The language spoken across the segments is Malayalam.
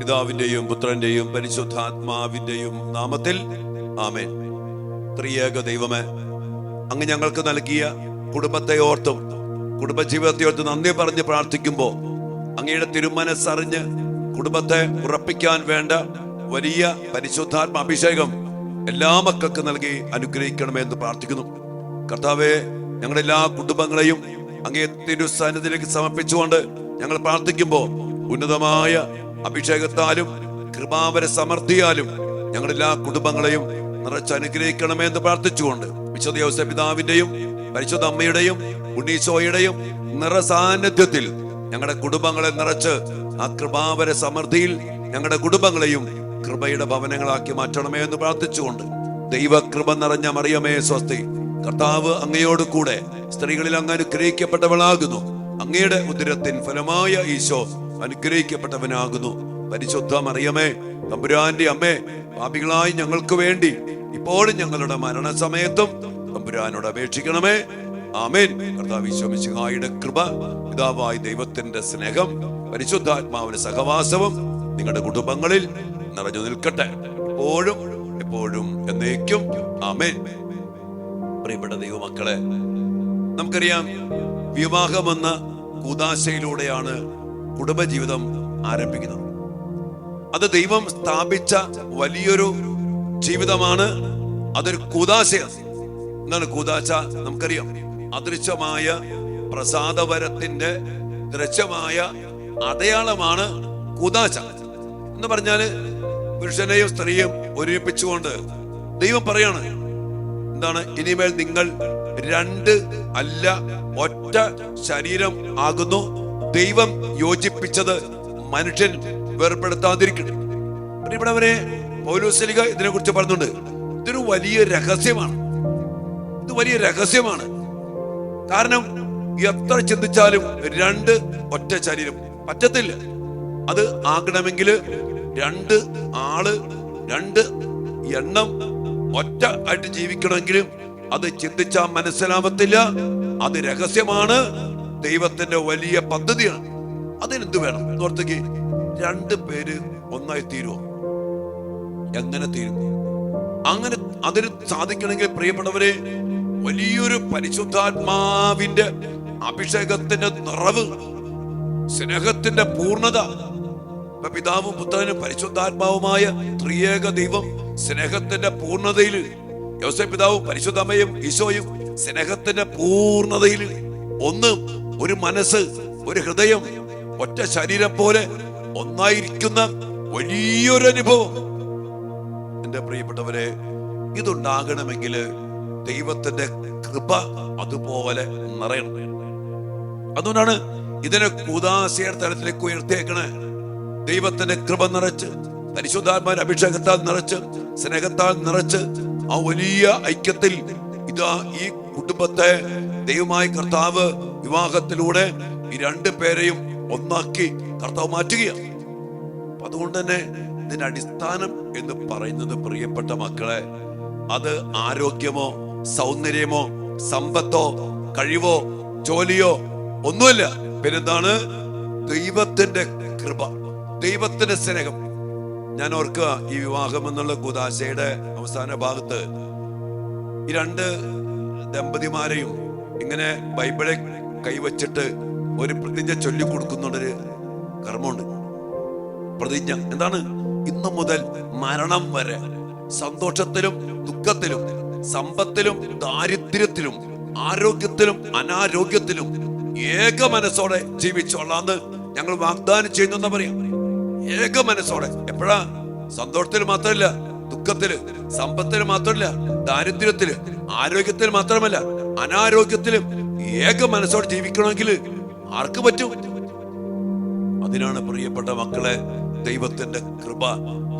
പിതാവിന്റെയും പുത്രന്റെയും പരിശുദ്ധാത്മാവിന്റെയും നാമത്തിൽ ആമേൻ. ത്രിയേക ദൈവമേ, അങ്ങ് ഞങ്ങൾക്ക് നൽകിയ കുടുംബത്തെ ഓർത്തും കുടുംബജീവിതത്തെ ഓർത്ത് നന്ദി പറഞ്ഞ് പ്രാർത്ഥിക്കുമ്പോൾ അങ്ങയുടെ തിരുമനസ്സറിഞ്ഞ് കുടുംബത്തെ ഉറപ്പിക്കാൻ വേണ്ട വലിയ പരിശുദ്ധാത്മ അഭിഷേകം എല്ലാ മക്കൾക്ക് നൽകി അനുഗ്രഹിക്കണമേ എന്ന് പ്രാർത്ഥിക്കുന്നു. കർത്താവേ, ഞങ്ങളുടെ എല്ലാ കുടുംബങ്ങളെയും അങ്ങേ തിരുസന്നിധിയിലേക്ക് സമർപ്പിച്ചുകൊണ്ട് ഞങ്ങൾ പ്രാർത്ഥിക്കുമ്പോൾ ഉന്നതമായ അഭിഷേകത്താലും കൃപാവര സമൃദ്ധിയാലും ഞങ്ങളുടെ എല്ലാ കുടുംബങ്ങളെയും നിറച്ച് അനുഗ്രഹിക്കണമേ എന്ന് പ്രാർത്ഥിച്ചുകൊണ്ട് വിശുദ്ധ യോസേപ്പ് പിതാവിന്റെയും പരിശുദ്ധ അമ്മയുടെയും ഉണ്ണീശോയുടെയും നിറസാന്നിധ്യത്തിൽ ഞങ്ങളുടെ കുടുംബങ്ങളെ നിറച്ച് ആ കൃപാവര സമൃദ്ധിയിൽ ഞങ്ങളുടെ കുടുംബങ്ങളെയും കൃപയുടെ ഭവനങ്ങളാക്കി മാറ്റണമേ എന്ന് പ്രാർത്ഥിച്ചുകൊണ്ട് ദൈവകൃപ നിറഞ്ഞ മറിയമേ സ്വസ്തി. കർത്താവ് അങ്ങയോട് കൂടെ സ്ത്രീകളിൽ അങ്ങ് അനുഗ്രഹിക്കപ്പെട്ടവളാകുന്നു. അങ്ങയുടെ ഉദരത്തിൻ ഫലമായ ഈശോ അനുഗ്രഹിക്കപ്പെട്ടവനാകുന്നു. പരിശുദ്ധ മറിയമേ, തമ്പുരാന്റെ അമ്മേ, പാപികളായി ഞങ്ങൾക്ക് വേണ്ടി ഇപ്പോഴും ഞങ്ങളുടെ മരണസമയത്തും തമ്പുരാനോട് അപേക്ഷിക്കണമേ. ആമേൻ. കർത്താവ് ഈശോ മിശിഹായുടെ കൃപ, പിതാവായ ദൈവത്തിന്റെ സ്നേഹം, പരിശുദ്ധാത്മാവിന്റെ സഹവാസവും നിങ്ങളുടെ കുടുംബങ്ങളിൽ നിറഞ്ഞു നിൽക്കട്ടെ, എപ്പോഴും എപ്പോഴും എന്നേക്കും. ആമേൻ. പ്രിയപ്പെട്ട ദൈവമക്കളെ, നമുക്കറിയാം, വിവാഹമെന്ന കൂദാശയിലൂടെയാണ് കുടുംബജീവിതം ആരംഭിക്കുന്നത്. അത് ദൈവം സ്ഥാപിച്ച വലിയൊരു ജീവിതമാണ്. അതൊരു കൂദാശയാണ്. എന്താണ് കൂദാശ? നമുക്കറിയാം, അദൃശ്യമായ പ്രസാദവരത്തിന്റെ ദൃശ്യമായ അടയാളമാണ് കൂദാശ എന്ന് പറഞ്ഞാല് പുരുഷനെയും സ്ത്രീയും ഒരുമിപ്പിച്ചുകൊണ്ട് ദൈവം പറയാണ്, എന്താണ്? ഇനിമേൽ നിങ്ങൾ രണ്ട് അല്ല ഒറ്റ ശരീരം ആകുന്നു. ദൈവം യോജിപ്പിച്ചത് മനുഷ്യൻ വേർപെടുത്താതിരിക്കണം. പ്രിയപ്പെട്ടവരെ, പൗലോസ്ലീഹ ഇതിനെ കുറിച്ച് പറഞ്ഞുണ്ട്. ഇതൊരു വലിയ രഹസ്യമാണ്. ഇത് വലിയ രഹസ്യമാണ്. കാരണം എത്ര ചിന്തിച്ചാലും രണ്ട് ഒറ്റ ശരീരം പറ്റത്തില്ല. അത് ആകണമെങ്കിൽ രണ്ട് ആള്, രണ്ട് എണ്ണം ഒറ്റ ആയിട്ട് ജീവിക്കണമെങ്കിലും അത് ചിന്തിച്ചാൽ മനസ്സിലാവത്തില്ല. അത് രഹസ്യമാണ്. ദൈവത്തിന്റെ വലിയ പദ്ധതിയാണ്. അതിനെന്ത് വേണം? ഓർത്തേക്ക്, രണ്ട് പേര് ഒന്നായി തീരുമോ? എങ്ങനെ തീരും? അങ്ങനെ അതിന് സാധിക്കണമെങ്കിൽ പ്രിയപ്പെട്ടവരെ, വലിയൊരു പരിശുദ്ധാത്മാവിന്റെ അഭിഷേകത്തിന്റെ നിറവ്, സ്നേഹത്തിന്റെ പൂർണ്ണത, പിതാവും പുത്രനും പരിശുദ്ധാത്മാവുമായ ത്രിയേക ദൈവം സ്നേഹത്തിന്റെ പൂർണ്ണതയിൽ, യോസേപ്പ് പിതാവും പരിശുദ്ധ അമ്മയും ഈശോയും സ്നേഹത്തിന്റെ പൂർണ്ണതയിൽ ഒന്ന്, ഒരു മനസ്സ്, ഒരു ഹൃദയം, ഒറ്റ ശരീരം പോലെ ഒന്നായിരിക്കുന്ന വലിയൊരു അനുഭവം. എന്റെ പ്രിയപ്പെട്ടവരെ, ഇതുണ്ടാകണമെങ്കിൽ ദൈവത്തിന്റെ കൃപ അതുപോലെ നിറയണം. അതുകൊണ്ടാണ് ഇതിനെ കൂദാശയുടെ തലത്തിലേക്ക് ഉയർത്തിയേക്കണേ. ദൈവത്തിന്റെ കൃപ നിറച്ച്, പരിശുദ്ധാത്മാവിന്റെ അഭിഷേകത്താൽ നിറച്ച്, സ്നേഹത്താൽ നിറച്ച്, ആ വലിയ ഐക്യത്തിൽ ഇതാ ഈ കുടുംബത്തെ ദൈവമായ കർത്താവ് വിവാഹത്തിലൂടെ ഈ രണ്ടു പേരെയും ഒന്നാക്കി കർത്താവ് മാറ്റുകയാണ്. അതുകൊണ്ട് തന്നെ ഇതിന്റെ അടിസ്ഥാനം എന്ന് പറയുന്നത്, പ്രിയപ്പെട്ട മക്കളെ, അത് ആരോഗ്യമോ സൗന്ദര്യമോ സമ്പത്തോ കഴിവോ ജോലിയോ ഒന്നുമല്ല. പിന്നെന്താണ്? ദൈവത്തിന്റെ കൃപ, ദൈവത്തിന്റെ സ്നേഹം. ഞാൻ ഓർക്കുക, ഈ വിവാഹം എന്നുള്ള കൂദാശയുടെ അവസാന ഭാഗത്ത് ഈ രണ്ട് ദമ്പതിമാരെയും ഇങ്ങനെ ബൈബിളെ കൈവച്ചിട്ട് ഒരു പ്രതിജ്ഞ ചൊല്ലിക്കൊടുക്കുന്നുള്ളൊരു കർമ്മമുണ്ട്. പ്രതിജ്ഞ എന്താണ്? ഇന്നു മുതൽ മരണം വരെ സന്തോഷത്തിലും ദുഃഖത്തിലും സമ്പത്തിലും ദാരിദ്ര്യത്തിലും ആരോഗ്യത്തിലും അനാരോഗ്യത്തിലും ഏക മനസ്സോടെ ജീവിച്ചോളാന്ന് ഞങ്ങൾ വാഗ്ദാനം ചെയ്യുന്ന പറയാം. ഏക മനസ്സോടെ. എപ്പോഴാ? സന്തോഷത്തിൽ മാത്രമല്ല, ദുഃഖത്തില്, സമ്പത്തിൽ മാത്രമല്ല, ദാരിദ്ര്യത്തില്, ആരോഗ്യത്തിൽ മാത്രമല്ല, അനാരോഗ്യത്തിലും ഏക മനസ്സോടെ ജീവിക്കണമെങ്കിൽ ആർക്ക് പറ്റും? അതിനാണ് പ്രിയപ്പെട്ട മക്കളെ ദൈവത്തിന്റെ കൃപ,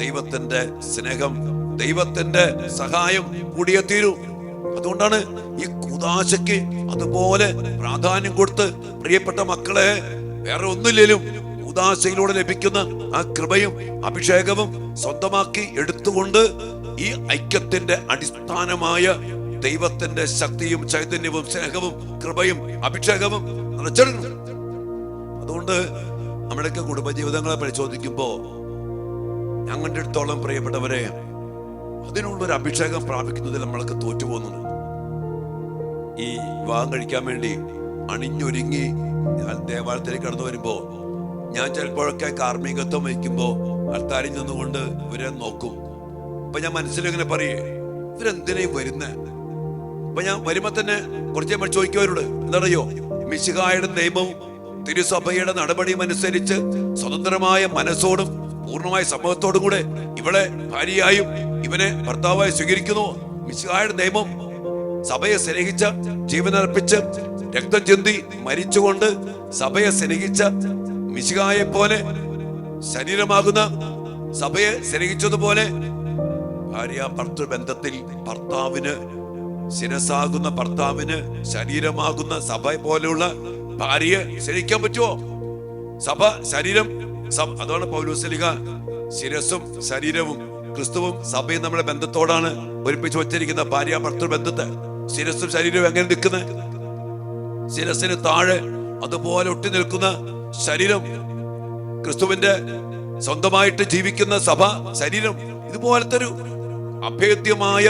ദൈവത്തിന്റെ സ്നേഹം, ദൈവത്തിന്റെ സഹായം കൂടിയേ തീരൂ. അതുകൊണ്ടാണ് ഈ കൂദാശയ്ക്ക് അതുപോലെ പ്രാധാന്യം കൊടുത്ത് പ്രിയപ്പെട്ട മക്കളെ, വേറെ ഒന്നുമില്ലേലും കൂദാശയിലൂടെ ലഭിക്കുന്ന ആ കൃപയും അഭിഷേകവും സ്വന്തമാക്കി എടുത്തുകൊണ്ട് ഈ ഐക്യത്തിന്റെ അടിസ്ഥാനമായ ദൈവത്തിന്റെ ശക്തിയും ചൈതന്യവും സ്നേഹവും കൃപയും അഭിഷേകവും നിറച്ചെടുക്കണം. അതുകൊണ്ട് നമ്മുടെയൊക്കെ കുടുംബജീവിതങ്ങളെ പരിശോധിക്കുമ്പോൾ ഞാൻ കണ്ടിടത്തോളം പ്രിയപ്പെട്ടവരെ, അതിനുള്ളൊരു അഭിഷേകം പ്രാപിക്കുന്നതിൽ നമ്മൾക്ക് തോറ്റുപോകുന്നുണ്ട്. ഈ വിവാഹം കഴിക്കാൻ വേണ്ടി അണിഞ്ഞൊരുങ്ങി ദേവാലയത്തിലേക്ക് കടന്നു വരുമ്പോ ഞാൻ ചിലപ്പോഴൊക്കെ കാർമ്മികത്വം വഹിക്കുമ്പോ അൾത്താരിൽ നിന്നുകൊണ്ട് ഇവരെ നോക്കും. അപ്പൊ ഞാൻ മനസ്സിലിങ്ങനെ പറയേ, ഇവരെന്തിനാ വരുന്നേ? അപ്പൊ ഞാൻ വരുമ്പോ തന്നെ കുറച്ച് ചോദിക്കുവരോട്, എന്താണോ മിശിഹായുടെ നിയമവും തിരുസഭയുടെ നടപടിയും അനുസരിച്ച് സ്വതന്ത്രമായ മനസ്സോടും പൂർണ്ണമായ സമൂഹത്തോടും കൂടെ ഇവളെ ഭാര്യയായും ഇവനെ ഭർത്താവായി സ്വീകരിക്കുന്നു. മിശിഹായുടെ നിയമം സഭയെ സ്നേഹിച്ച, ജീവനർപ്പിച്ച് രക്തം ചിന്തി മരിച്ചുകൊണ്ട് സഭയെ സ്നേഹിച്ച മിശിഹായെ പോലെ ശരീരമാകുന്ന സഭയെ സ്നേഹിച്ചതുപോലെ ഭാര്യ ഭർത്തൃ ബന്ധത്തിൽ ഭർത്താവിന് ശിരസാകുന്ന, ഭർത്താവിന് ശരീരമാകുന്ന സഭ പോലെയുള്ള ഭാര്യയെ സ്നേഹിക്കാൻ പറ്റുമോ? സഭ ശരീരം, അതാണ് പൗലോസ്ലീഹ ശിരസും ശരീരവും ക്രിസ്തുവും സഭയും നമ്മുടെ ബന്ധത്തോടാണ് ഒരുമിച്ച് വച്ചിരിക്കുന്ന ഭാര്യ ഭർത്തൃ ബന്ധത്തെ. ശിരസും ശരീരവും എങ്ങനെ നിൽക്കുന്നത്? ശിരസിന് താഴെ അതുപോലെ ഒട്ടി നിൽക്കുന്ന ശരീരം, ക്രിസ്തുവിന്റെ സ്വന്തമായിട്ട് ജീവിക്കുന്ന സഭ ശരീരം. ഇതുപോലത്തെ ഒരു അഭേദ്യമായ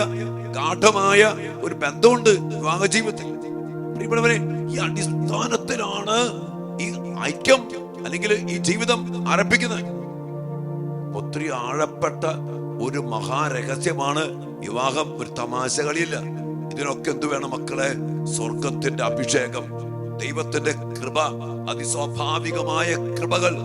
ഗാഠമായ ഒരു ബന്ധമുണ്ട് വിവാഹ ജീവിതത്തിൽ. ഈ അടിസ്ഥാനത്തിലാണ് ഈ ഐക്യം അല്ലെങ്കിൽ ഈ ജീവിതം ആരംഭിക്കുന്നത്. ഒത്തിരി ആഴപ്പെട്ട ഒരു മഹാരഹസ്യമാണ് വിവാഹം. ഒരു തമാശ കളിയില്ല. ഇതിനൊക്കെ എന്തു വേണം മക്കളെ? സ്വർഗത്തിന്റെ അഭിഷേകം, ദൈവത്തിന്റെ കൃപ, അതിസ്വാഭാവികമായ കൃപകൾ.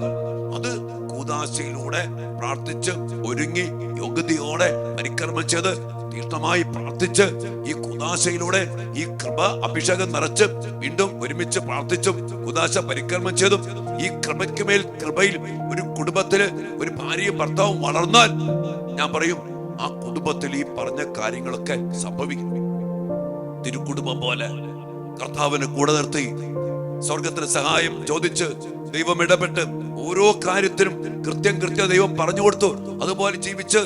അത് കൂദാശയിലൂടെ പ്രാർത്ഥിച്ച് ഒരുങ്ങി യോഗ്യതയോടെ പരിക്രമം ചെയ്ത് തീഷ്ണമായി പ്രാർത്ഥിച്ച് ഈ കൂദാശയിലൂടെ ഈ കൃപ അഭിഷേകം നിറച്ച് വീണ്ടും ഒരുമിച്ച് പ്രാർത്ഥിച്ചും കൂദാശ പരിക്രമം ചെയ്തും ഈ കൃപയ്ക്കുമേൽ കൃപയിൽ ഒരു കുടുംബത്തില് ഒരു ഭാര്യയും ഭർത്താവും വളർന്നാൽ ഞാൻ പറയും ആ കുടുംബത്തിൽ ഈ പറഞ്ഞ കാര്യങ്ങളൊക്കെ സംഭവിക്കും. തിരുക്കുടുംബം പോലെ കർത്താവിനെ കൂടെ നിർത്തി സ്വർഗത്തിന് സഹായം ചോദിച്ച് ദൈവം ഇടപെട്ട് ഓരോ കാര്യത്തിനും കൃത്യം ദൈവം പറഞ്ഞു കൊടുത്തു. അതുപോലെ ജീവിച്ച്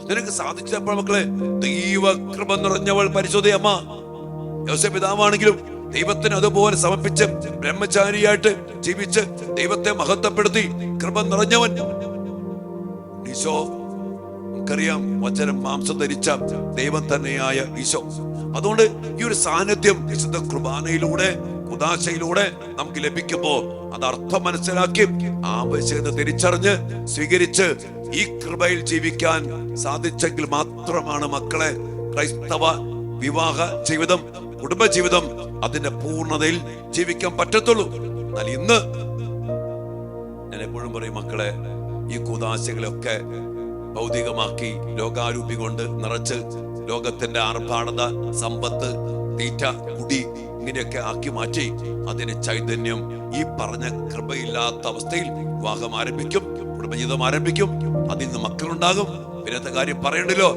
നിനക്ക് സാധിച്ചപ്പോൾ മക്കളെ, ദൈവകൃപ നിറഞ്ഞവൾ പരിശുദ്ധ അമ്മ യോസേപ്പ് പിതാവാണെങ്കിലും ദൈവത്തിന് അതുപോലെ സമർപ്പിച്ച് ബ്രഹ്മചാരിയായിട്ട് ജീവിച്ച് ദൈവത്തെ മഹത്വപ്പെടുത്തി കൃപ നിറഞ്ഞവൻ ഈശോ. നമുക്കറിയാം, വചനം മാംസം ധരിച്ച ദൈവം തന്നെയായ ഈശോ. അതുകൊണ്ട് ഈ ഒരു സാന്നിധ്യം വിശുദ്ധ കുർബാനയിലൂടെ കൂദാശയിലൂടെ നമുക്ക് ലഭിക്കുമ്പോ അത് അർത്ഥം മനസ്സിലാക്കി ആവശ്യകത തിരിച്ചറിഞ്ഞ് സ്വീകരിച്ച് ഈ കൃപയിൽ ജീവിക്കാൻ സാധിച്ചെങ്കിൽ മാത്രമാണ് മക്കളെ ക്രൈസ്തവ വിവാഹ ജീവിതം, കുടുംബജീവിതം അതിന്റെ പൂർണ്ണതയിൽ ജീവിക്കാൻ പറ്റത്തുള്ളൂ. എന്നാൽ ഇന്ന് ഞാൻ എപ്പോഴും പറയും മക്കളെ, ഈ കൂദാശകളൊക്കെ ഭൗതികമാക്കി ലോകാരൂപി കൊണ്ട് നിറച്ച് ലോകത്തിന്റെ ആർഭാടത, സമ്പത്ത്, തീറ്റ, കുടി ഇങ്ങനെയൊക്കെ ആക്കി മാറ്റി അതിന് ചൈതന്യം ഈ പറഞ്ഞ കൃപയില്ലാത്ത അവസ്ഥയിൽ വിവാഹം ആരംഭിക്കും, കുടുംബജീവിതം ആരംഭിക്കും. അതിൽ നിന്ന് മക്കളുണ്ടാകും. പിന്നത്തെ കാര്യം പറയണ്ടല്ലോ.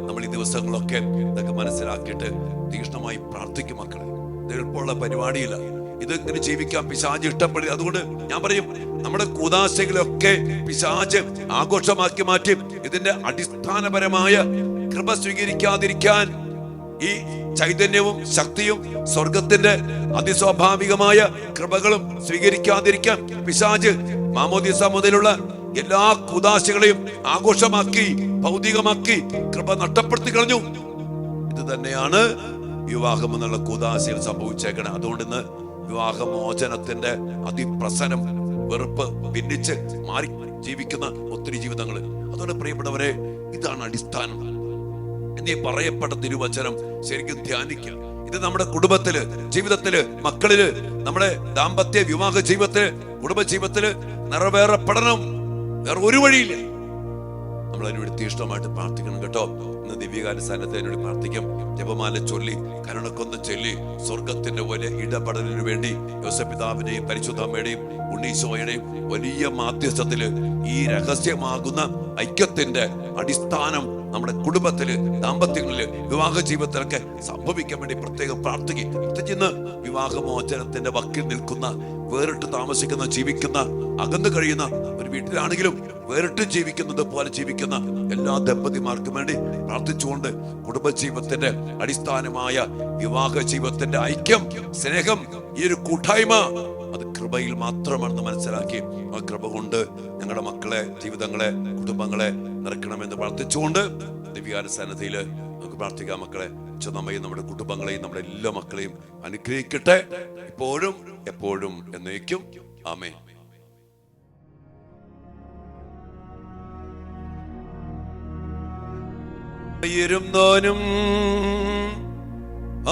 നമ്മൾ ഈ ദിവസങ്ങളൊക്കെ ഇതൊക്കെ മനസ്സിലാക്കിയിട്ട് തീഷ്ണമായി പ്രാർത്ഥിക്കും മക്കളെ. ഇത് എളുപ്പമുള്ള പരിപാടിയില്ല. ഇത് ഇങ്ങനെ ജീവിക്കാൻ പിശാച് ഇഷ്ടപ്പെടില്ല. അതുകൊണ്ട് ഞാൻ പറയും, നമ്മുടെ കൂദാശകളൊക്കെ പിശാച് ആഘോഷമാക്കി മാറ്റി ഇതിന്റെ അടിസ്ഥാനപരമായ കൃപ സ്വീകരിക്കാതിരിക്കാൻ, ഈ ചൈതന്യവും ശക്തിയും സ്വർഗത്തിന്റെ അതിസ്വാഭാവികമായ കൃപകളും സ്വീകരിക്കാതിരിക്കാൻ പിശാച് മാമോദീസ മുതലുള്ള എല്ലാ കൂദാശകളെയും ആഘോഷമാക്കി ഭൗതികമാക്കി കൃപ നഷ്ടപ്പെടുത്തി കളഞ്ഞു. ഇത് തന്നെയാണ് വിവാഹം എന്നുള്ള കൂദാശയിൽ സംഭവിച്ചേക്കണം. അതുകൊണ്ട് ഇന്ന് വിവാഹമോചനത്തിന്റെ അതിപ്രസരം, വെറുപ്പ് ഭിന്നിച്ച് മാറി ജീവിക്കുന്ന ഒത്തിരി ജീവിതങ്ങൾ. അതുകൊണ്ട് പ്രിയപ്പെട്ടവരെ, ഇതാണ് അടിസ്ഥാനം എന്നീ പറയപ്പെട്ട തിരുവചനം ശരിക്കും ധ്യാനിക്കുക. ഇത് നമ്മുടെ കുടുംബത്തില്, ജീവിതത്തില്, മക്കളില്, നമ്മുടെ ദാമ്പത്യ വിവാഹ ജീവിതത്തില്, കുടുംബ ജീവിതത്തില് നിറവേറപ്പെടണം. വേറെ ഒരു വഴിയില്ല. നമ്മൾ അതിനുവേണ്ടി തീഷ്ണമായിട്ട് പ്രാർത്ഥിക്കണം കേട്ടോ. ഇന്ന് ദിവ്യകാല സ്ഥാനത്ത് അതിനോട് പ്രാർത്ഥിക്കും. ജപമാല ചൊല്ലി, കരുണക്കൊന്ന് ചൊല്ലി, സ്വർഗത്തിന്റെ വലിയ ഇടപെടലിനു വേണ്ടി യോസേപ്പ് പിതാവിന്റെയും പരിശുദ്ധ അമ്മയുടെയും ഉണ്ണീശോയുടെയും വലിയ മാധ്യസ്ഥത്തില് ഈ രഹസ്യമാകുന്ന ഐക്യത്തിന്റെ അടിസ്ഥാനം നമ്മുടെ കുടുംബത്തില്, ദാമ്പത്യങ്ങളില്, വിവാഹ ജീവിതത്തിലൊക്കെ സംഭവിക്കാൻ വേണ്ടി പ്രത്യേകം പ്രാർത്ഥിക്കും. പ്രത്യേകിച്ച് ഇന്ന് വിവാഹമോചനത്തിന്റെ വക്കിൽ നിൽക്കുന്ന, വേറിട്ട് താമസിക്കുന്ന, ജീവിക്കുന്ന, അകന്നു കഴിയുന്ന ഒരു വീട്ടിലാണെങ്കിലും വേറിട്ട് ജീവിക്കുന്നത് പോലെ ജീവിക്കുന്ന എല്ലാ ദമ്പതിമാർക്കും വേണ്ടി പ്രാർത്ഥിച്ചുകൊണ്ട് കുടുംബജീവിതത്തിന്റെ അടിസ്ഥാനമായ വിവാഹ ജീവിതത്തിന്റെ ഐക്യം, സ്നേഹം, ഈ ഒരു കൂട്ടായ്മ അത് കൃപയിൽ മാത്രമാണെന്ന് മനസ്സിലാക്കി ആ കൃപ കൊണ്ട് ഞങ്ങളുടെ മക്കളെ, ജീവിതങ്ങളെ, കുടുംബങ്ങളെ നിറക്കണമെന്ന് പ്രാർത്ഥിച്ചുകൊണ്ട് ദിവ്യകാര സന്നിധിയിൽ നമുക്ക് പ്രാർത്ഥിക്കാം. മക്കളെ, നമ്മയും നമ്മുടെ കുടുംബങ്ങളെയും നമ്മുടെ എല്ലാ മക്കളെയും അനുഗ്രഹിക്കട്ടെ, ഇപ്പോഴും എപ്പോഴും എന്നേക്കും. ആമേൻ. ഇരുന്നോനും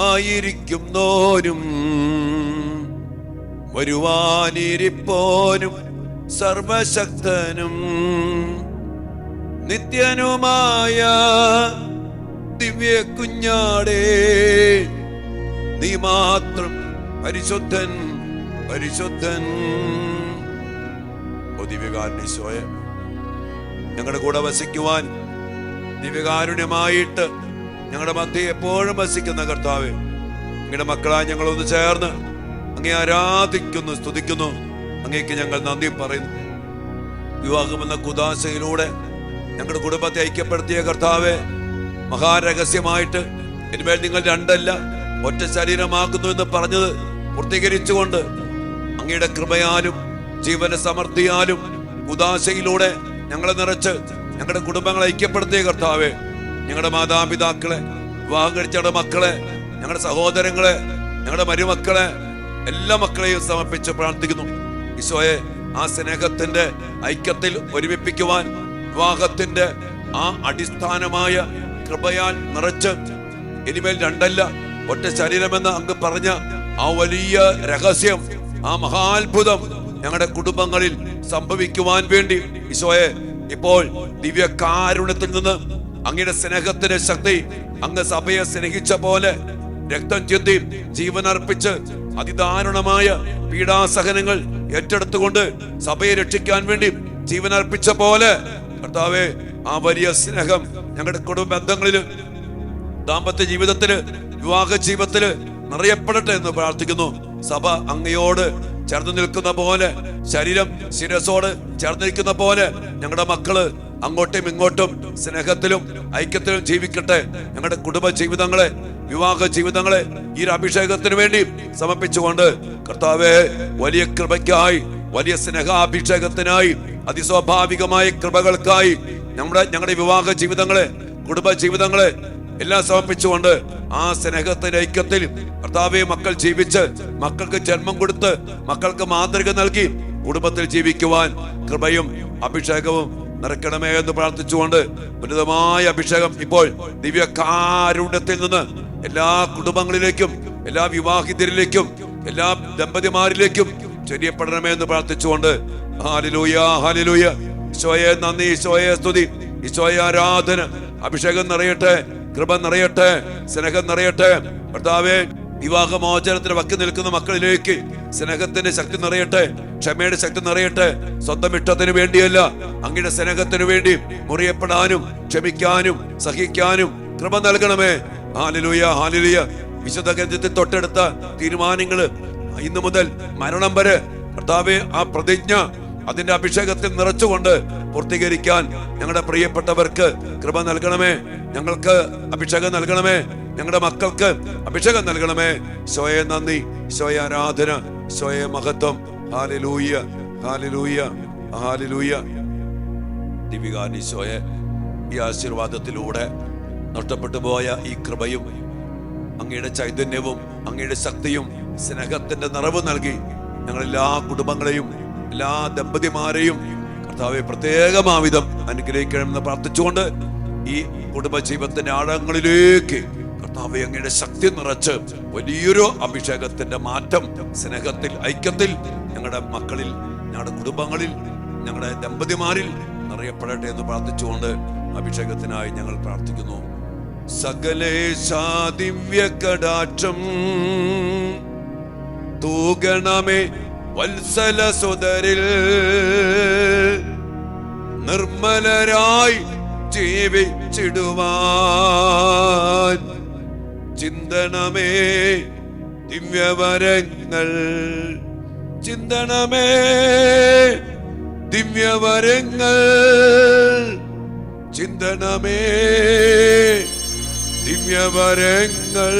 ആയിരിക്കുന്നോനും വരുവാനിരിപ്പോനും സർവശക്തനും നിത്യനുമായ ദിവ്യ കുഞ്ഞാടേ, നീ മാത്രം പരിശുദ്ധൻ പരിശുദ്ധൻ. ഓ ദിവ്യകാരുണ്യശോയെ, ഞങ്ങളുടെ കൂടെ വസിക്കുവാൻ ദിവ്യകാരുണ്യമായിട്ട് ഞങ്ങളുടെ മധ്യേ എപ്പോഴും വസിക്കുന്ന കർത്താവേ, അങ്ങയുടെ മക്കളായി ഞങ്ങളൊന്ന് ചേർന്ന് അങ്ങേ ആരാധിക്കുന്നു, സ്തുതിക്കുന്നു. അങ്ങേക്ക് ഞങ്ങൾ നന്ദി പറയുന്നു. വിവാഹമെന്ന കുദാശയിലൂടെ ഞങ്ങളുടെ കുടുംബത്തെ ഐക്യപ്പെടുത്തിയ കർത്താവേ, മഹാരഹസ്യമായിട്ട് ഇനിമേൽ നിങ്ങൾ രണ്ടല്ല ഒറ്റ ശരീരമാക്കുന്നു എന്ന് പറഞ്ഞത് പൂർത്തീകരിച്ചുകൊണ്ട് അങ്ങയുടെ കൃപയാലും ജീവന സമൃദ്ധിയാലും കുദാശയിലൂടെ ഞങ്ങളെ നിറച്ച് ഞങ്ങളുടെ കുടുംബങ്ങളെ ഐക്യപ്പെടുത്തിയ കർത്താവേ, ഞങ്ങളുടെ മാതാപിതാക്കളെ, വിവാഹം കഴിച്ച ഞങ്ങളുടെ മക്കളെ, ഞങ്ങളുടെ സഹോദരങ്ങളെ, ഞങ്ങളുടെ മരുമക്കളെ, എല്ലാ മക്കളെയും സമർപ്പിച്ച് പ്രാർത്ഥിക്കുന്നു. ഈശോയെ, ആ സ്നേഹത്തിന്റെ ഐക്യത്തിൽ ഒരുമിപ്പിക്കുവാൻ വിവാഹത്തിന്റെ ആ അടിസ്ഥാനമായ കൃപയാൽ നിറച്ച് ഇനിമേൽ രണ്ടല്ല ഒറ്റ ശരീരമെന്ന് അങ്ങ് പറഞ്ഞ ആ വലിയ രഹസ്യം, ആ മഹാത്ഭുതം ഞങ്ങളുടെ കുടുംബങ്ങളിൽ സംഭവിക്കുവാൻ വേണ്ടി ഈശോയെ, ഇപ്പോൾ ദിവ്യകാരുണ്യത്തിൽ നിന്ന് അങ്ങയുടെ സ്നേഹത്തിന്റെ ശക്തി, അങ്ങ് സഭയെ സ്നേഹിച്ച പോലെ രക്തം ചിന്തി ജീവനർപ്പിച്ച് അതിദാരുണമായ പീഡാസഹനങ്ങൾ ഏറ്റെടുത്തുകൊണ്ട് സഭയെ രക്ഷിക്കാൻ വേണ്ടി ജീവനർപ്പിച്ച പോലെ കർത്താവേ, ആ വലിയ സ്നേഹം ഞങ്ങളുടെ കുടുംബ ബന്ധങ്ങളില്, ദാമ്പത്യ ജീവിതത്തില്, വിവാഹ ജീവിതത്തില് നിറയപ്പെടട്ടെ എന്ന് പ്രാർത്ഥിക്കുന്നു. സഭ അങ്ങയോട് ചേർന്ന് നിൽക്കുന്ന പോലെ, ശരീരം ശിരസോട് ചേർന്ന് നിൽക്കുന്ന പോലെ ഞങ്ങളുടെ മക്കള് അങ്ങോട്ടും ഇങ്ങോട്ടും സ്നേഹത്തിലും ഐക്യത്തിലും ജീവിക്കട്ടെ. ഞങ്ങളുടെ കുടുംബ ജീവിതങ്ങളെ, വിവാഹ ജീവിതങ്ങളെ ഈ അഭിഷേകത്തിന് വേണ്ടി സമർപ്പിച്ചുകൊണ്ട് കർത്താവേ, വലിയ കൃപയ്ക്കായി, വലിയ സ്നേഹാഭിഷേകത്തിനായി, അതിസ്വാഭാവികമായ കൃപകൾക്കായി ഞങ്ങളുടെ വിവാഹ ജീവിതങ്ങളെ, കുടുംബ ജീവിതങ്ങളെ എല്ലാം സമർപ്പിച്ചുകൊണ്ട് ആ സ്നേഹത്തിന്റെ ഐക്യത്തിൽ കർത്താവെ, മക്കൾ ജീവിച്ച് മക്കൾക്ക് ജന്മം കൊടുത്ത് മക്കൾക്ക് മാതൃക നൽകി കുടുംബത്തിൽ ജീവിക്കുവാൻ കൃപയും അഭിഷേകവും നിറയ്ക്കണമേ എന്ന് പ്രാർത്ഥിച്ചുകൊണ്ട് ഉന്നതമായ അഭിഷേകം ഇപ്പോൾ ദിവ്യകാരുണ്യത്തിൽ നിന്ന് എല്ലാ കുടുംബങ്ങളിലേക്കും, എല്ലാ വിവാഹിതരിലേക്കും, എല്ലാ ദമ്പതിമാരിലേക്കും ചൊരിയപ്പെടണമേ എന്ന് പ്രാർത്ഥിച്ചുകൊണ്ട് ഹല്ലേലൂയ, ഹല്ലേലൂയ. ഈശോയെ നന്ദി, ഈശോയെ സ്തുതി, ഈശോയെ ആരാധന. അഭിഷേകം നിറയട്ടെ, കൃപ നിറയട്ടെ, സ്നേഹം നിറയട്ടെ. കർത്താവേ, വിവാഹമോചനത്തിന് വക്കി നിൽക്കുന്ന മക്കളിലേക്ക് സ്നേഹത്തിന്റെ ശക്തി നിറയട്ടെ, ക്ഷമയുടെ ശക്തി നിറയട്ടെ. സ്വന്തം ഇഷ്ടത്തിന് വേണ്ടിയല്ല, അങ്ങയുടെ സ്നേഹത്തിന് വേണ്ടി മുറിയപ്പെടാനും ക്ഷമിക്കാനും സഹിക്കാനും കൃപ നൽകണമേ. Hallelujah, hallelujah. വിശുദ്ധ ഗ്രന്ഥത്തിൽ തൊട്ടെടുത്ത തീരുമാനങ്ങള് ഇന്നു മുതൽ മരണം വരെ കർത്താവേ, ആ പ്രതിജ്ഞ അതിന്റെ അഭിഷേകത്തിൽ നിറച്ചുകൊണ്ട് പൂർത്തീകരിക്കാൻ ഞങ്ങളുടെ പ്രിയപ്പെട്ടവർക്ക് കൃപ നൽകണമേ. ഞങ്ങൾക്ക് അഭിഷേകം നൽകണമേ, ഞങ്ങളുടെ മക്കൾക്ക് അഭിഷേകം നൽകണമേ. ഈശോയെ നന്ദി, ഈശോയെ ആരാധന, ഈശോയെ മഹത്വം. Hallelujah, hallelujah, hallelujah. ദിവ്യകാരുണ്യശോയെ, ഈ ആശീർവാദത്തിലൂടെ നഷ്ടപ്പെട്ടു പോയ ഈ കൃപയും അങ്ങയുടെ ചൈതന്യവും അങ്ങയുടെ ശക്തിയും സ്നേഹത്തിന്റെ നിറവ് നൽകി ഞങ്ങളെല്ലാ കുടുംബങ്ങളെയും എല്ലാ ദമ്പതിമാരെയും കർത്താവെ പ്രത്യേകമാവിധം അനുഗ്രഹിക്കണമെന്ന് പ്രാർത്ഥിച്ചുകൊണ്ട് ഈ കുടുംബ ജീവിതത്തിന്റെ ആഴങ്ങളിലേക്ക് കർത്താവെ അങ്ങയുടെ ശക്തി നിറച്ച് വലിയൊരു അഭിഷേകത്തിന്റെ മാറ്റം സ്നേഹത്തിൽ, ഐക്യത്തിൽ ഞങ്ങളുടെ മക്കളിൽ, ഞങ്ങളുടെ കുടുംബങ്ങളിൽ, ഞങ്ങളുടെ ദമ്പതിമാരിൽ നിറയപ്പെടട്ടെ എന്ന് പ്രാർത്ഥിച്ചുകൊണ്ട് അഭിഷേകത്തിനായി ഞങ്ങൾ പ്രാർത്ഥിക്കുന്നു. സകലേശാ ദിവ്യ കടാക്ഷം തൂകണമേ വത്സല സുതരിൽ, നിർമ്മലരായി ജീവിച്ചിടുവാൻ ചിന്തണമേ ദിവ്യവരങ്ങൾ, ചിന്തണമേ ദിവ്യവരങ്ങൾ, ചിന്തണമേ ദിവ്യവരങ്ങൾ.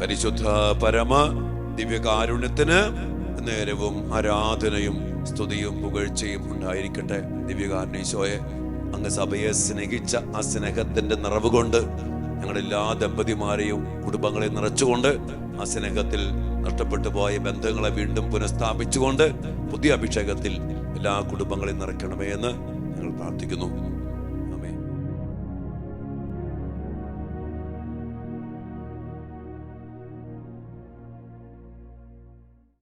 പരിശുദ്ധ പരമ ദിവ്യകാരുണ്യത്തിന് നേരവും ആരാധനയും സ്തുതിയും പുകഴ്ചയും ഉണ്ടായിരിക്കട്ടെ. ദിവ്യകാരുണ്യീശോയെ, അങ്ങ് സഭയെ സ്നേഹിച്ച ആ സ്നേഹത്തിന്റെ നിറവ് കൊണ്ട് ഞങ്ങളെല്ലാ ദമ്പതിമാരെയും കുടുംബങ്ങളെ നിറച്ചുകൊണ്ട് ആ സ്നേഹത്തിൽ നഷ്ടപ്പെട്ടു പോയ ബന്ധങ്ങളെ വീണ്ടും പുനഃസ്ഥാപിച്ചുകൊണ്ട് പുതിയ അഭിഷേകത്തിൽ എല്ലാ കുടുംബങ്ങളെയും നിറയ്ക്കണമേ എന്ന് ഞങ്ങൾ പ്രാർത്ഥിക്കുന്നു.